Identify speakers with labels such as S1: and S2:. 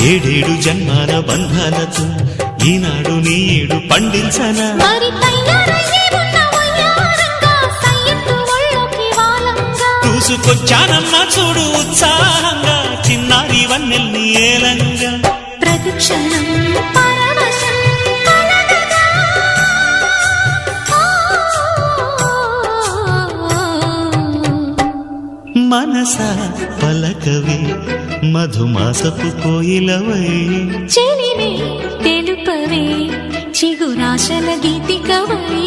S1: ఏడేడు జన్మాల బంధాలతో ఈనాడు నీడు పండించనా
S2: మరి తయారయ్యే ఉన్న వయ్యారంగా సయ్యత్తు ఒళ్ళోకి వాలంగా
S1: చూసుకొచ్చానమ్మా చూడు ఉత్సాహంగా చిన్నారి వన్నెల్ని ఏలంగా
S2: ప్రతిక్షణం పరవశం కలగగా
S1: మనసా పలకవే మధుమాసపు కోయిలవై
S2: చెలిమే తెలుపవే చిగురాశల గీతికవై